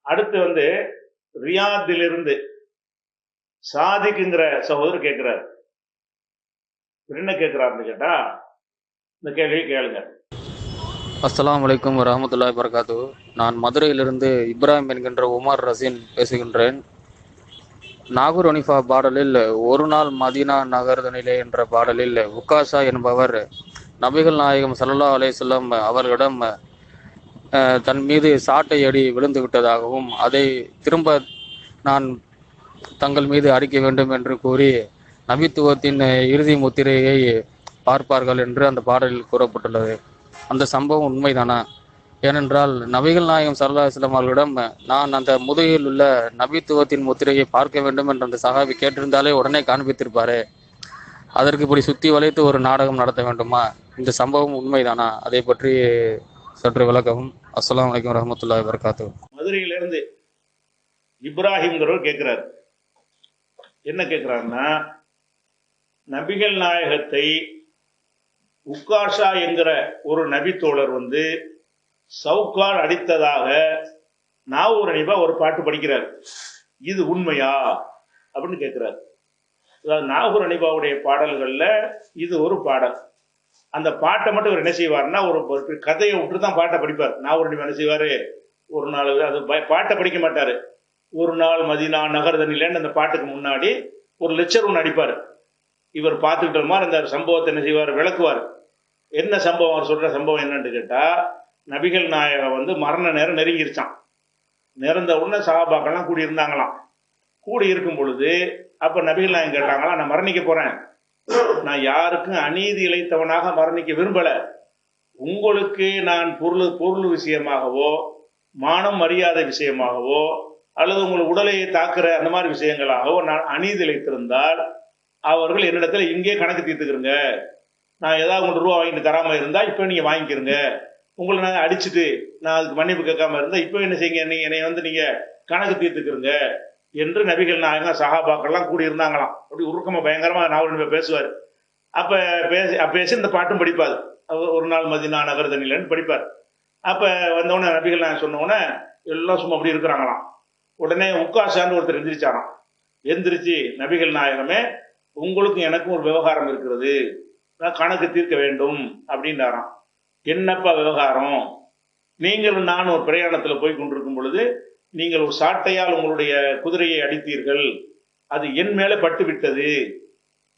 அடுத்து வந்து ரியாத்திலிருந்து சாதிக்குங்கிற சகோதரர் கேட்கிறார். என்ன கேட்கிறாருன்னு கேட்டா இந்த கேள்வியை கேளுங்க. அஸ்ஸலாமு அலைக்கும் வரஹ்மத்துல்லாஹி வபரகாத்து. நான் மதுரையிலிருந்து இப்ராஹிம் என்கின்ற உமர் ரசீன் பேசுகின்றேன். நாகூர் ஹனீஃபா பாடலில் ஒரு நாள் மதீனா நகர்தனிலே என்ற பாடலில் உக்காஷா என்பவர் நபிகள் நாயகம் ஸல்லல்லாஹு அலைஹி வஸல்லம் அவர்களிடம் தன் மீது சாட்டை அடி விழுந்து விட்டதாகவும் அதை திரும்ப நான் தங்கள் மீது அடிக்க வேண்டும் என்று கூறி நபித்துவத்தின் இறுதி முத்திரையை பார்ப்பார்கள் என்று அந்த பாடலில் கூறப்பட்டுள்ளது. அந்த சம்பவம் உண்மைதானா? ஏனென்றால் நபிகள் நாயகம் ஸல்லல்லாஹு அலைஹி வஸல்லம் அவர்களிடம் நான் அந்த முதுகில் உள்ள நபித்துவத்தின் முத்திரையை பார்க்க வேண்டும் என்று அந்த சஹாபி கேட்டிருந்தாலே உடனே காண்பித்திருப்பாரு. அதற்கு இப்படி சுத்தி வளைத்து ஒரு நாடகம் நடத்த வேண்டுமா? இந்த சம்பவம் உண்மைதானா? அதை பற்றி சற்று விளக்கவும். அஸ்ஸலாமு அலைக்கும் வரஹ்மத்துல்லாஹி வபரகாத்து. மதுரையிலிருந்து இப்ராஹிம்ங்கிறவர் கேட்கிறார். என்ன கேட்கிறாருன்னா, நபிகள் நாயகத்தை உக்காஷா என்கிற ஒரு நபித்தோழர் வந்து சவுக்கால் அடித்ததாக நாகூர் ஹனீஃபா ஒரு பாட்டு படிக்கிறார். இது உண்மையா அப்படின்னு கேட்கிறார். அதாவது நாகூர் ஹனீஃபாவுடைய பாடல்கள்ல இது ஒரு பாடல். அந்த பாட்டை மட்டும் அவர் என்ன செய்வார்னா ஒரு கதையை விட்டு தான் பாட்டை படிப்பார். நாகூர் ஹனீஃபா என்ன செய்வாரு, ஒரு நாள் அது பாட்டை படிக்க மாட்டாரு. ஒரு நாள் மதீனா நகர்தனிலேன்னு அந்த பாட்டுக்கு முன்னாடி ஒரு லெக்சர் ஒன்று அடிப்பார். இவர் பார்த்துக்கிட்ட மாதிரி அந்த சம்பவத்தை என்ன செய்வார், விளக்குவார். என்ன சம்பவம், அவர் சொல்ற சம்பவம் என்னன்னு கேட்டா, நபிகள் நாயகம் வந்து மரண நேரம் நெருங்கிருச்சான். நிறந்த உடனே சஹாபாக்கள்லாம் கூடி இருந்தாங்களாம். கூடி இருக்கும் பொழுது அப்ப நபிகள் நாயகம் கேட்டாங்களாம், நான் மரணிக்க போறேன், நான் யாருக்கும் அநீதி இழைத்தவனாக மரணிக்க விரும்பல, உங்களுக்கு நான் பொருள் விஷயமாகவோ மானம் மரியாதை விஷயமாகவோ அல்லது உங்கள் உடலை தாக்குற அந்த மாதிரி விஷயங்களாகவோ நான் அநீதி இழைத்திருந்தால் அவர்கள் என்னிடத்துல இங்கே கணக்கு தீர்த்துக்கிறங்க. நான் ஏதாவது 3 ரூபா வாங்கிட்டு தராம இருந்தா இப்போ நீங்க வாங்கிக்கிறங்க. உங்களை நான் அடிச்சுட்டு நான் அதுக்கு மன்னிப்பு கேட்காம இருந்தா இப்போ என்ன செய்யுங்க, நீங்க என்னை வந்து நீங்க கணக்கு தீர்த்துக்கிறங்க என்று நபிகள் நாயகம் சஹாபாக்கள்லாம் கூடி இருந்தாங்களாம். அப்படி உருக்கமா பயங்கரமா நாவல் பேசுவார். அப்ப பேசி இந்த பாட்டும் படிப்பார். ஒரு நாள் மதீனா நகர்தனிலன்னு படிப்பார். அப்ப வந்தவுடனே நபிகள் நாயகம் சொன்னவுடனே எல்லாம் சும்மா அப்படி இருக்கிறாங்களாம். உடனே உக்காஷான்னு ஒருத்தர் எந்திரிச்சாராம். எந்திரிச்சு, நபிகள் நாயகமே, உங்களுக்கும் எனக்கும் ஒரு விவகாரம் இருக்கிறது, நான் கணக்கு தீர்க்க வேண்டும் அப்படின்றாராம். என்னப்பா விவகாரம்? நீங்கள் நான் ஒரு பிரயாணத்தில் போய் கொண்டிருக்கும் பொழுது நீங்கள் ஒரு சாட்டையால் உங்களுடைய குதிரையை அடித்தீர்கள், அது என் மேலே பட்டு விட்டது.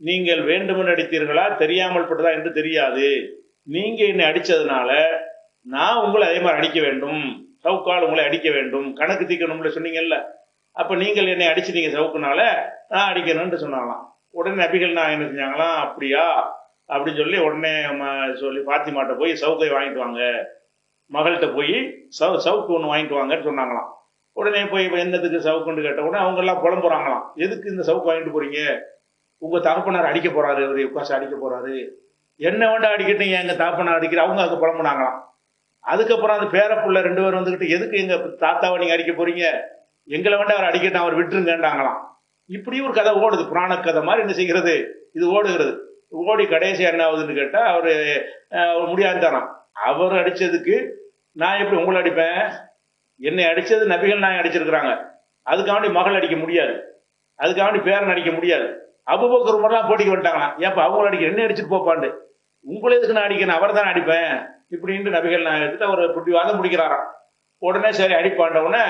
நீங்கள் வேண்டுமென்று அடித்தீர்களா தெரியாமல் பட்டதா என்று தெரியாது. நீங்க என்னை அடிச்சதுனால நான் உங்களை அதே மாதிரி அடிக்க வேண்டும், சவுக்கால் உங்களை அடிக்க வேண்டும், கணக்கு தீர்க்கணும்ல சொன்னீங்கல்ல, அப்ப நீங்கள் என்னை அடிச்சிட்டீங்க சவுக்குனால நான் அடிக்கணும்னு சொன்னாங்களாம். உடனே நபிகள் நான் என்ன செஞ்சாங்களாம், அப்படியா அப்படின்னு சொல்லி உடனே சொல்லி பாத்திமாட்ட போய் சவுக்கை வாங்கிட்டு வாங்க, மகள்கிட்ட போய் சவுக்கு ஒன்று வாங்கிட்டு வாங்கன்னு சொன்னாங்களாம். உடனே போய் என்னத்துக்கு சவுக்குன்னு கேட்ட உடனே அவங்க எல்லாம் புலம்புறாங்களாம். எதுக்கு இந்த சவுக்கு வாங்கிட்டு போறீங்க? உங்க தகப்பனார் அடிக்க போறாரு, இவர் உட்காசு அடிக்க போறாரு, என்ன வேண்டா அடிக்கட்டும், எங்க தகப்பனார் அடிக்கிற அவங்க அதுக்கு புலம்புனாங்களாம். அதுக்கப்புறம் அந்த பேரப்புள்ள 2 பேரும் வந்துகிட்டு, எதுக்கு எங்க தாத்தாவை நீங்க அடிக்க போறீங்க, எங்களை வேண்டாம் அவர் அடிக்கட்டும், அவர் விட்டுருங்கன்றாங்களாம். இப்படி ஒரு கதை ஓடுது, புராண கதை மாதிரி என்ன செய்கிறது இது ஓடுகிறது. ஓடி கடைசி என்ன ஆகுதுன்னு கேட்டா, அவரு முடியாதுதானாம். அவர் அடிச்சதுக்கு நான் எப்படி உங்களை அடிப்பேன்? என்னை அடிச்சது நபிகள் நாயகம் அடிச்சிருக்கிறாங்க, அதுக்காண்டி மகள் அடிக்க முடியாது, அதுக்காண்டி பேரன் அடிக்க முடியாது. அபூபக்கர் உமர்லாம் போட்டிக்கு வந்துட்டாங்களாம், ஏப்ப அவங்கள அடிக்க என்ன அடிச்சுட்டு போப்பாண்டு, உங்களை எதுக்கு நான் அடிக்கணும், அவர் தான் அடிப்பேன் இப்படின்ட்டு நபிகள் நாயகத்தை அவர் புட்டிவாதம் முடிக்கிறாராம். உடனே சரி அடிப்பாண்ட உடனே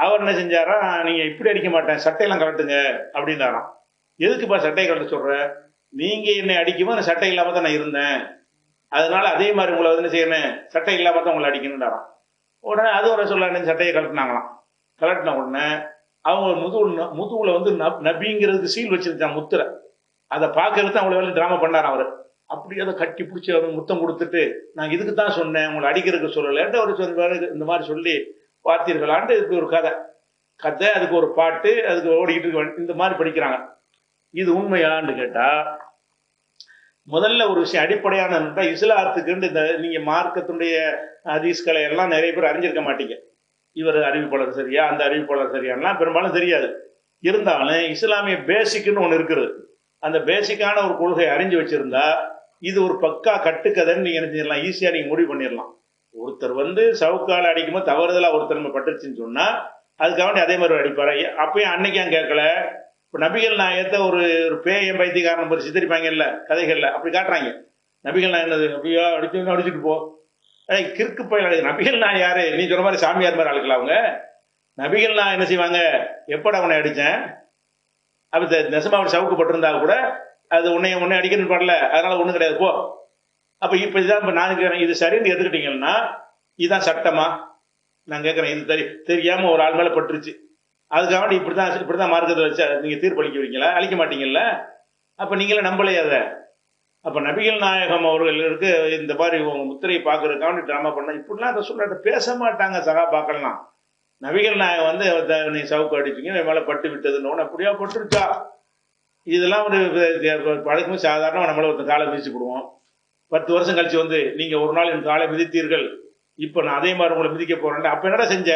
அவர் என்ன செஞ்சாரா, நீங்க இப்படி அடிக்க மாட்டேன், சட்டையெல்லாம் கலட்டுங்க அப்படின்னாராம். எதுக்குப்பா சட்டையை கலட்ட சொல்ற? நீங்க என்னை அடிக்கும்போது அந்த சட்டை இல்லாம தான் நான் இருந்தேன், அதனால அதே மாதிரி உங்களை வந்து செய்யணும், சட்டை இல்லாம தான் உங்களை அடிக்கணும்டாராம். உடனே அது ஒரு சொல்ல சட்டையை கலட்டினாங்களாம். கலட்டின உடனே அவங்க முதுகுல வந்து நபிங்கிறதுக்கு சீல் வச்சிருச்சான், முத்திரை. அதை பார்க்கறது அவங்களை வேலை டிராமா பண்ணாராம் அவர். அப்படி அதை கட்டி பிடிச்சி அவங்க முத்தம் கொடுத்துட்டு, நான் இதுக்கு தான் சொன்னேன், உங்களை அடிக்கிறதுக்கு சொல்லலைன்ட்டு அவர் இந்த மாதிரி சொல்லி பார்த்தீர்களான்ட்டு இதுக்கு ஒரு கதை, அதுக்கு ஒரு பாட்டு, அதுக்கு ஓடிக்கிட்டு இருக்கு. இந்த மாதிரி படிக்கிறாங்க. இது உண்மையான்னு கேட்டா, முதல்ல ஒரு விஷயம் அடிப்படையான இஸ்லாத்துக்கு இந்த நீங்க மார்க்கத்துடைய ஹதீஸ்களை எல்லாம் நிறைய பேர் அறிஞ்சிருக்க மாட்டீங்க. இவர் அறிவிப்பாளர் சரியா, அந்த அறிவிப்பாளர் சரியானலாம் பெரும்பாலும் தெரியாது. இருந்தாலும் இஸ்லாமிய பேசிக்னு ஒன்று இருக்குது. அந்த பேசிக்கான ஒரு கொள்கை அறிஞ்சு வச்சிருந்தா இது ஒரு பக்கா கட்டுக்கதைன்னு நீங்க என்ன செஞ்சிடலாம், ஈஸியா நீங்க முடிவு பண்ணிடலாம். ஒருத்தர் வந்து சவுக்கால அடிக்கும்போது தவறுதலா ஒருத்தர் பட்டுருச்சுன்னு சொன்னா அதுக்காக அதே மாதிரி அடிப்பாரு. அப்பயும் அன்னைக்கு ஏன் கேட்கல? இப்போ நபிகள் நாயகத்தை ஒரு ஒரு பேயம் பைத்தியக்காரன் ஒரு சித்தரிப்பாங்கல்ல கதைகள்ல, அப்படி காட்டுறாங்க. நபிகள் நாயகம் என்னது அப்படியா அடிச்சுட்டு போ, கிறுக்கு போய் நபிகள் நாயகம் யாரு? நீ சொன்ன மாதிரி சாமியார் மாதிரி ஆளுக்கலாம் அவங்க. நபிகள் நான் என்ன செய்வாங்க? எப்பட அவனை அடித்தேன், அப்போ நெசமா அவன் சவுக்கப்பட்டிருந்தா கூட அது உன்னை அடிக்கணும்னு பாடல, அதனால ஒன்றும் கிடையாது போ. அப்போ இப்போ இதான் இப்போ நான் கேட்குறேன், இது சரின்னு எடுத்துக்கிட்டீங்கன்னா இதுதான் சட்டமா? நான் கேட்குறேன். இது தெரியாமல் ஒரு ஆள் மேலே பட்டுருச்சு, அதுக்காக இப்படிதான் மார்க்கத்தை வச்சு நீங்கள் தீர்ப்பளிக்க வைக்கல, அழிக்க மாட்டீங்கல்ல? அப்போ நீங்களே நம்பலையே அதை. அப்போ நபிகள் நாயகம் அவர்களுக்கு இந்த மாதிரி முத்திரையை பார்க்கறதுக்காக ட்ராமா பண்ண இப்படிலாம் அதை சொல்ல பேச மாட்டாங்க சகாபாக்கள்லாம். நபிகள் நாயகம் வந்து நீ சவுக்கு அடிப்பீங்க, என் மேலே பட்டு விட்டதுன்னு அப்படியா பட்டுருச்சா? இதெல்லாம் ஒரு பழக்கமே சாதாரணமாக நம்மள ஒருத்தர் காலை மிதிச்சு போடுவோம். 10 வருஷம் கழிச்சு வந்து நீங்கள் ஒரு நாள் என் காலை மிதித்தீர்கள், இப்போ நான் அதே மாதிரி உங்களை மிதிக்க போறேன். அப்போ என்னடா செஞ்ச?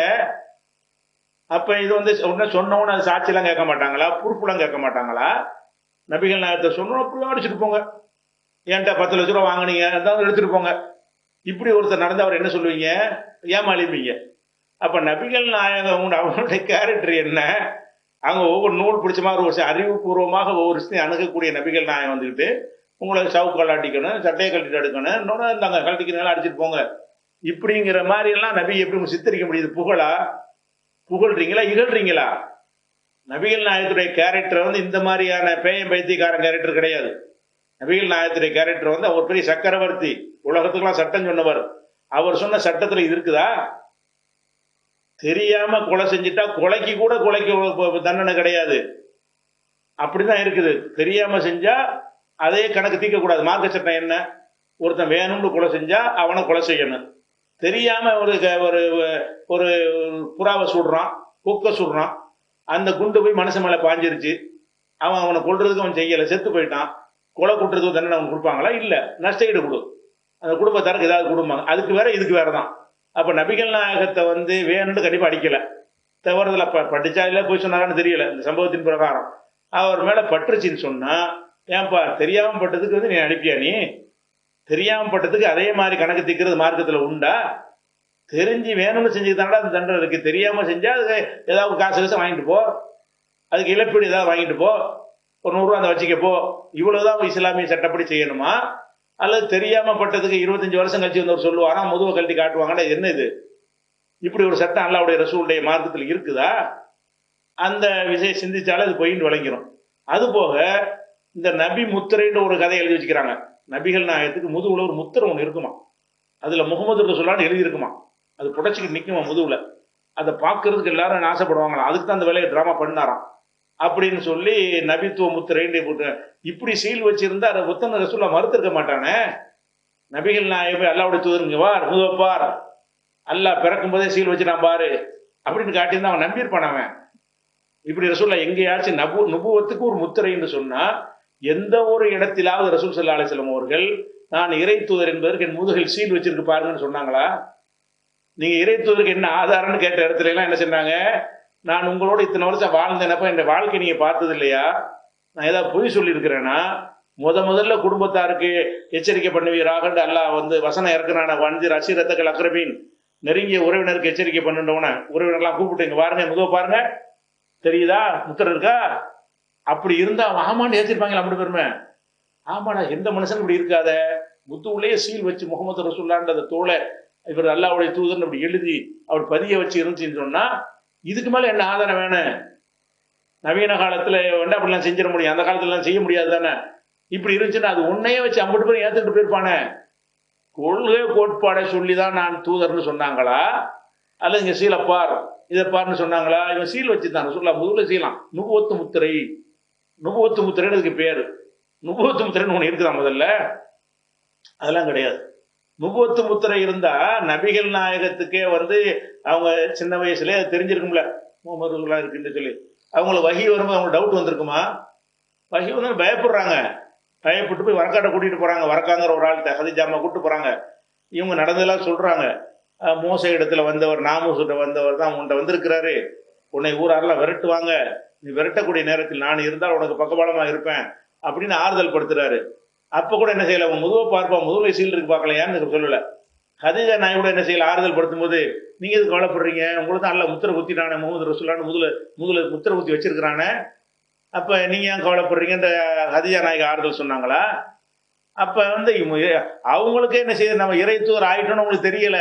அப்போ இது வந்து உடனே சொன்னவொன்னு அது சாட்சியெல்லாம் கேட்க மாட்டாங்களா? ப்ரூஃப்லாம் கேட்க மாட்டாங்களா? நபிகள் நாயகத்தை சொன்னோம் அப்படியே அடிச்சுட்டு போங்க, ஏன்ட்டா 10 லட்ச ரூபா வாங்கினீங்க அதான் எடுத்துட்டு போங்க. இப்படி ஒருத்தர் நடந்து அவர் என்ன சொல்லுவீங்க? ஏமாளிப்பீங்க. அப்போ நபிகள் நாயகம் அவங்களுடைய கேரக்டர் என்ன? அவங்க ஒவ்வொரு நூல் பிடிச்ச மாதிரி ஒரு அறிவுபூர்வமாக ஒவ்வொரு விஷயத்தையும் அணுகக்கூடிய நபிகள் நாயகம் வந்துக்கிட்டு உங்களை சவுக்கால் அடிக்கணும், சட்டையை கழட்டிட்டு எடுக்கணும், இன்னொன்று இருந்தாங்க கழட்டிக்கிறனால அடிச்சுட்டு போங்க, இப்படிங்கிற மாதிரி எல்லாம் நபி எப்படி சித்தரிக்க முடியுது? புகழ்றீங்களா இகழ்றீங்களா? நபிகள் நாயகத்துடைய கேரக்டர் வந்து இந்த மாதிரியான பேயம் பைத்தியக்காரன் கேரக்டர் கிடையாது. நபிகள் நாயகத்துடைய கேரக்டர் வந்து அவர் பெரிய சக்கரவர்த்தி, உலகத்துக்கெல்லாம் சட்டம் சொன்னவர். அவர் சொன்ன சட்டத்தில் இது இருக்குதா? தெரியாம கொலை செஞ்சுட்டா கொலைக்கு தண்டனை கிடையாது, அப்படிதான் இருக்குது. தெரியாம செஞ்சா அதே கணக்கு தீர்க்கக்கூடாது. மார்க்க சட்டம் என்ன? ஒருத்தன் வேணும்னு கொலை செஞ்சா அவனை கொலை செய்யணும். தெரியாம ஒரு புறாவை சுடுறான், கொக்க சுடுறான், அந்த குண்டு போய் மனுஷன் மேல பாஞ்சிருச்சு, அவனை கொல்றதுக்கு அவன் செய்யலை, செத்து போயிட்டான், கொலை குற்றத்துக்கு தண்டனை அவன் கொடுப்பாங்களா? இல்ல, நஷ்டஈடு கொடு, அந்த குடும்பத்தாருக்கு ஏதாவது கொடுப்பாங்க. அதுக்கு வேற இதுக்கு வேற தான். அப்ப நபிகள் நாயகத்தை வந்து வேணும்னு கண்டிப்பா அடிக்கல, தவறுதல படிச்சா இல்ல போய் சொன்னாரான்னு தெரியல. இந்த சம்பவத்தின் பிரகாரம் அவர் மேல பற்றுச்சின்னு சொன்னா, ஏன்பா தெரியாம பட்டதுக்கு வந்து நீ அனுப்பியா? நீ தெரியாம பட்டதுக்கு அதே மாதிரி கணக்கு தீக்கிறது மார்க்கத்துல உண்டா? தெரிஞ்சு வேணும்னு செஞ்சுதானடா அந்த தண்டனை இருக்கு. தெரியாம செஞ்சா அதுக்கு ஏதாவது காசு வாங்கிட்டு போ, அதுக்கு இழப்பீடு ஏதாவது வாங்கிட்டு போ, ஒரு 100 ரூபா அந்த வச்சுக்க போ, இவ்வளவுதான் இஸ்லாமிய சட்டப்படி செய்யணுமா? அல்லது தெரியாம பட்டதுக்கு 25 வருஷம் கழிச்சு வந்து சொல்லுவாரா, முதுவை கழட்டி காட்டுவாங்கடா, என்ன இது? இப்படி ஒரு சட்டம் அல்லாஹ்வுடைய ரசூலுடைய மார்க்கத்தில் இருக்குதா? அந்த விஷயம் சிந்திச்சாலே அது பொய்ன்னு விளங்கிடும். அது போக இந்த நபி முத்திரைன்னு ஒரு கதை எழுதி வச்சுக்கிறாங்க. நபிகள் நாயகத்துக்கு முதுகுல ஒரு முத்திரை ஒன்று இருக்குமா, அதுல முகமது ரசூலுல்லாஹ்னு எழுதி இருக்குமா, அது புடைச்சிக்கிட்டு நிற்குமா முதுகுல. அதை பார்க்கறதுக்கு எல்லாரும் ஆசைப்படுவாங்களாம், அதுக்கு தான் அந்த வேலையை டிராமா பண்ணாராம் அப்படின்னு சொல்லி நபித்துவ முத்திரைன்னு போட்டு இப்படி சீல் வச்சிருந்தா அதை புத்தன ரசூலுல்லாஹ் மறுத்திருக்க மாட்டானே. நபிகள் நாயகம் அல்லாஹ்வுடைய தூதருங்க வார் முதுவப்பார், அல்லாஹ் பிறக்கும் போதே சீல் வச்சு நான் பாரு அப்படின்னு காட்டியிருந்தா அவன் நம்பியிருப்பான். அவன் இப்படி ரசூலுல்லாஹ் எங்கேயாச்சும் நபுவத்துக்கு ஒரு முத்திரைன்னு சொன்னா எந்த ஒரு இடத்திலாவது ரசூல் ஸல்லல்லாஹு அலைஹி வஸல்லம் அவர்கள் நான் இறை தூதர் என்பதற்கு என் முதுகில் சீல் வச்சிருக்கு பாருங்கன்னு சொன்னாங்களா? நீங்க இறை தூதருக்கு என்ன ஆதாரம்னு கேட்ட இடத்துல எல்லாம் என்ன சொன்னாங்க? நான் உங்களோட இத்தனை வருஷம் வாழ்ந்தேனப்ப என் வாழ்க்கை நீங்க பார்த்தது இல்லையா? நான் ஏதாவது பொய் சொல்லியிருக்கிறேன்னா? முதல்ல குடும்பத்தாருக்கு எச்சரிக்கை பண்ணுவீராக அல்லாஹ் வந்து வசனம் இறக்குறான, வந்து ரசீரத்தக்கள் அக்ரபீன், நெருங்கிய உறவினருக்கு எச்சரிக்கை பண்ணுன்றவன உறவினர்லாம் கூப்பிட்டு இங்க பாருங்க, முதுவ பாருங்க, தெரியுதா முத்திரை இருக்கா? அப்படி இருந்தா ஆமான்னு ஏற்றிருப்பாங்களா? அப்படி பெருமை ஆமாடா, எந்த மனுஷன் இப்படி இருக்காத, முத்துவுலேயே சீல் வச்சு முகமது ரசூலுல்லாஹ்ன்ற தோலை இவர் அல்லாஹ்வுடைய தூதர்னு அப்படி எழுதி அவர் பதிய வச்சு இருந்துச்சுன்னு சொன்னா இதுக்கு மேல என்ன ஆதாரம் வேணும்? நவீன காலத்துல வந்து அப்படிலாம் செஞ்சிட முடியும், அந்த காலத்துல எல்லாம் செய்ய முடியாது தானே. இப்படி இருந்துச்சுன்னா அது உன்னையே வச்சு 50 பேர் ஏத்துக்கிட்டு போயிருப்பானே. கொள்கை கோட்பாடை சொல்லிதான் நான் தூதர்னு சொன்னாங்களா, அல்லது இங்க சீலப்பார் இதை பார்னு சொன்னாங்களா? இவன் சீல் வச்சுதான் சொல்லலாம், முதல்ல செய்யலாம். நுபுவத்து முத்திரை, நுபுவத்து முத்திரைன்னு இதுக்கு பேரு. நுபுவத்து முத்திரைன்னு ஒண்ணு இருக்குதா முதல்ல? அதெல்லாம் கிடையாது. நுபுவத்து முத்திரை இருந்தா நபிகள் நாயகத்துக்கே வந்து அவங்க சின்ன வயசுல தெரிஞ்சிருக்கும்ல முகமது ரசூலுல்லாஹ் இருக்குன்னு சொல்லி. அவங்களுக்கு வஹி வரும்போது அவங்களுக்கு டவுட் வந்திருக்குமா? வஹி வந்து பயப்படுறாங்க, பயப்பட்டு போய் வரக்காட்டை கூட்டிட்டு போறாங்க. வரக்காங்கிற ஒரு ஆள்கிட்ட ஹதீஜாமா கூப்பிட்டு போறாங்க. இவங்க நடந்ததெல்லாம் சொல்றாங்க. மோச இடத்துல வந்தவர், நாமூசுட்ட வந்தவர் தான் உன்கிட்ட வந்திருக்கிறாரு, உன்னை ஊராரெல்லாம் விரட்டுவாங்க, நீ விரட்டக்கூடிய நேரத்தில் நான் இருந்தால் உனக்கு பக்கபலமா இருப்பேன் அப்படின்னு ஆறுதல் படுத்துறாரு. அப்ப கூட என்ன செய்யல, அவன் முதுவை பார்ப்பா, முதுவை சீல் இருக்கு பார்க்கலையான்னு சொல்லல. ஹதீஜா நாய் கூட என்ன செய்யல, ஆறுதல் படுத்தும் போது நீங்க எதுக்கு கவலைப்படுறீங்க, உங்களுக்கு தான் அல்ல முத்திரை குத்திட்டானே, முகமது ரசூலான்னு முதல்ல முத்திரை குத்தி வச்சிருக்கிறானே, அப்ப நீங்க ஏன் கவலைப்படுறீங்க, இந்த ஹதீஜா நாய்க்கு ஆறுதல் சொன்னாங்களா? அப்ப வந்து அவங்களுக்கு என்ன செய்யுது, நம்ம இறைத்தூர் ஆயிட்டோம்னு உங்களுக்கு தெரியல,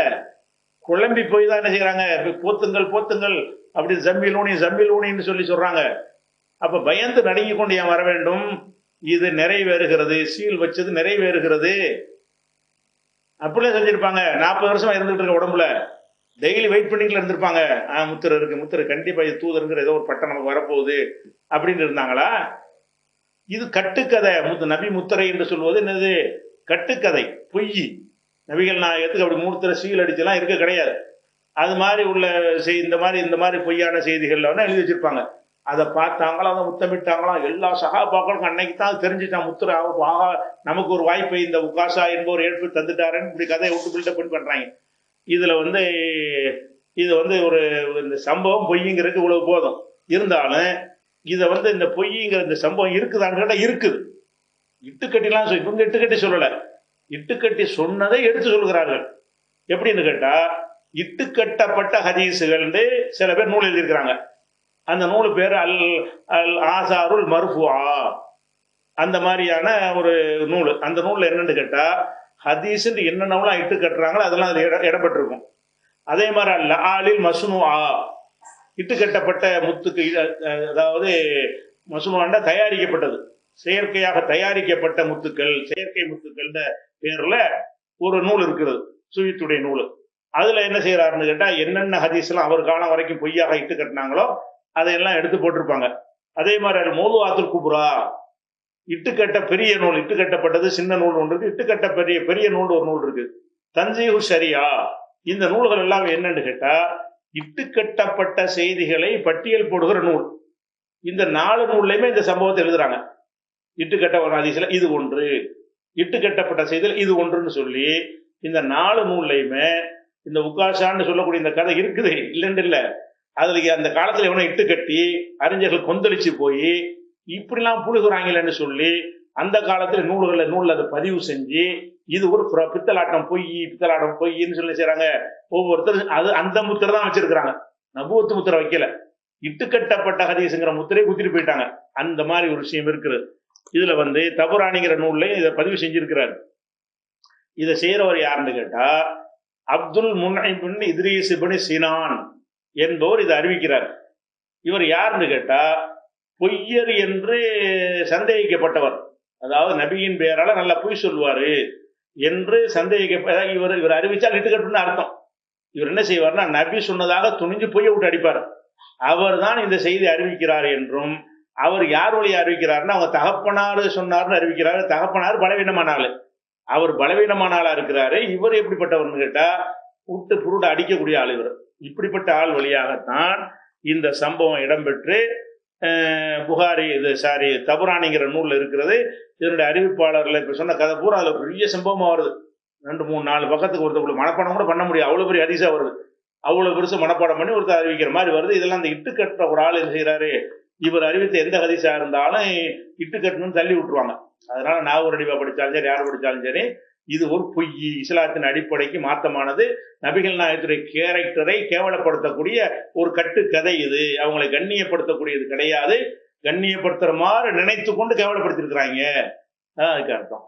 குழம்பி போய் தான் என்ன செய்யறாங்க, போத்துங்கள் போத்துங்கள் அப்படி ஜம்பிலூனின்னு சொல்லி சொல்றாங்க. அப்ப பயந்து நடுங்கி கொண்டு ஏன் வர வேண்டும், இது நிறைவேறுகிறது, சீல் வச்சது நிறைவேறுகிறது. அப்படியே செஞ்சிருப்பாங்க. 40 வருஷமா இருந்துட்டு இருக்க உடம்புல டெய்லி வெயிட் பண்ணிட்டு இருந்திருப்பாங்க. முத்திரை இருக்கு, முத்திரை கண்டிப்பா இது தூதருங்கிற ஏதோ ஒரு பட்டம் நமக்கு வரப்போகுது அப்படின்னு இருந்தாங்களா? இது கட்டுக்கதை. நபி முத்திரை என்று சொல்வது என்னது? கட்டுக்கதை, பொய். நபிகள் நாயகத்துக்கு அப்படி மூர்த்திர சீல் அடிச்செல்லாம் இருக்க கிடையாது. அது மாதிரி உள்ள இந்த மாதிரி பொய்யான செய்திகள்ல வந்து எழுதி வச்சிருப்பாங்க. அதை பார்த்தாங்களா, அதை முத்தமிட்டாங்களாம். எல்லா சகாபாக்களுக்கும் அன்னைக்கு தான் தெரிஞ்சுட்டான் முத்திரை ஆகா, நமக்கு ஒரு வாய்ப்பை இந்த உகாஷா என்பவர் ஏற்பு தந்துட்டாருன்னு இப்படி கதையை விட்டு பில்டப் பண்றாங்க. இதுல வந்து இது வந்து ஒரு இந்த சம்பவம் பொய்ங்கிறதுக்கு இவ்வளவு போதும். இருந்தாலும் இதை வந்து இந்த பொய்ங்கிற இந்த சம்பவம் இருக்குதான்னு கேட்டா இருக்குது. இட்டுக்கட்டிலாம் இவங்க இட்டுக்கட்டி சொல்லல, இட்டுக்கட்டி சொன்னதை எடுத்து சொல்கிறார்கள். எப்படின்னு கேட்டா, இட்டுக்கட்டப்பட்ட ஹதீஸுகள் சில பேர் நூல் எழுதியிருக்கிறாங்க. அந்த நூல் பேர் அல் அல் ஆசாருல் மர்ஃபுஆ, அந்த மாதிரியான ஒரு நூல். அந்த நூல்ல என்னன்னு கேட்டா, ஹதீஸ் என்னென்னலாம் இட்டு கட்டுறாங்களோ அதெல்லாம் அதுல இடம்பெற்றிருக்கும். அதே மாதிரி அல்ல ஆலில் மஸ்னுஆ, இட்டு கட்டப்பட்ட முத்துக்கு, அதாவது மஸ்னுஆண்டா தயாரிக்கப்பட்டது, செயற்கையாக தயாரிக்கப்பட்ட முத்துக்கள், செயற்கை முத்துக்கள் பேர்ல ஒரு நூல் இருக்கிறது, சுயித்துடைய நூல். அதுல என்ன செய்யறாருன்னு கேட்டா, என்னென்ன ஹதீஸ் எல்லாம் அவர் காலம் வரைக்கும் பொய்யாக இட்டு கட்டினாங்களோ அதையெல்லாம் எடுத்து போட்டிருப்பாங்க. அதே மாதிரி மௌதுஆத்துல் குப்ரா, இட்டுக்கட்ட பெரிய நூல், இட்டு கட்டப்பட்டது சின்ன நூல் ஒன்று இருக்கு, இட்டுக்கட்ட பெரிய நூல் ஒரு நூல் இருக்கு, தன்சீஹு ஷரியா. இந்த நூல்கள் எல்லாம் என்னன்னு கேட்டா, இட்டுக்கட்டப்பட்ட செய்திகளை பட்டியல் போடுகிற நூல். இந்த 4 நூல்லையுமே இந்த சம்பவத்தை எழுதுறாங்க. இட்டுக்கட்ட ஒரு ஹதீஸ்ல இது ஒன்று, இட்டுக்கட்டப்பட்ட செய்தியில் இது ஒன்றுன்னு சொல்லி இந்த 4 நூல்லையுமே இந்த உகாஷான்னு சொல்லக்கூடிய இந்த கதை இருக்குது, இல்லைன்னு இல்லை. அதுல அந்த காலத்துல எவனை இட்டு கட்டி அறிஞர்கள் கொந்தளிச்சு போய் இப்படிலாம் புழுகுறாங்களேன்னு சொல்லி அந்த காலத்துல நூல்ல அதை பதிவு செஞ்சு இது ஒரு பித்தலாட்டம் பொய்ன்னு சொல்லி செய்யறாங்க. ஒவ்வொருத்தரும் அது அந்த முத்திரை தான் வச்சிருக்கிறாங்க, நபுவத்து முத்திரை வைக்கல. இட்டுக்கட்டப்பட்ட ஹதீஸுங்கிற முத்திரை குத்திட்டு போயிட்டாங்க. அந்த மாதிரி ஒரு விஷயம் இருக்குது. இதுல வந்து தபுரானிங்கிற நூல்ல இதை பதிவு செஞ்சிருக்கிறார். இதை செய்யறவர் யாருன்னு கேட்டா, அப்துல் முன்ஐம் இத்ரீஸ் இப்னு சினான் என்பவர் இதை அறிவிக்கிறார். இவர் யாருன்னு கேட்டா, பொய்யர் என்று சந்தேகிக்கப்பட்டவர், அதாவது நபியின் பெயரால நல்லா பொய் சொல்வாரு என்று இவர் அறிவிச்சால் இட்டுக்கட்டுன்னு அர்த்தம். இவர் என்ன செய்வார்னா, நபி சொன்னதாக துணிஞ்சு பொய்யை விட்டு அடிப்பார். அவர் தான் இந்த செய்தி அறிவிக்கிறார் என்றும், அவர் யார் வழி அறிவிக்கிறார்னா அவங்க தகப்பனாரு சொன்னார்னு அறிவிக்கிறாரு. தகப்பனார் பலவீனமான ஆளு, அவர் பலவீனமான ஆளா இருக்கிறாரு. இவர் எப்படிப்பட்டவர்னு கேட்டா, விட்டு புருட அடிக்கக்கூடிய ஆள் இவர். இப்படிப்பட்ட ஆள் வழியாகத்தான் இந்த சம்பவம் இடம்பெற்று புகாரி தபுரானிங்கிற நூல்ல இருக்கிறது. இதனுடைய அறிவிப்பாளர்கள் இப்ப சொன்ன கதை பூரா அதுல பெரிய சம்பவமா வருது. 2, 3, 4 பக்கத்துக்கு ஒருத்தர் மனப்பாடம் கூட பண்ண முடியும், அவ்வளவு பெரிய ஹதீஸா வருது. அவ்வளவு பெருசு மனப்பாடம் பண்ணி ஒருத்தர் அறிவிக்கிற மாதிரி வருது. இதெல்லாம் அந்த இட்டுக்கட்டுற ஒரு ஆள் என்ன செய்யறாரு, இவர் அறிவித்த எந்த ஹதீஸா இருந்தாலும் இட்டுக்கட்டணும்னு தள்ளி விட்டுருவாங்க. அதனால நாகூர் அடிவா படித்தாலும் சரி, யார் படித்தாலும் சரி, இது ஒரு பொய், இஸ்லாத்தின் அடிப்படைக்கு மாற்றமானது, நபிகள் நாயகத்துடைய கேரக்டரை கேவலப்படுத்தக்கூடிய ஒரு கட்டுக்கதை. இது அவங்களை கண்ணியப்படுத்தக்கூடியது கிடையாது. கண்ணியப்படுத்துற மாதிரி நினைத்து கொண்டு கேவலப்படுத்திருக்கிறாங்க, அதுக்கு அர்த்தம்.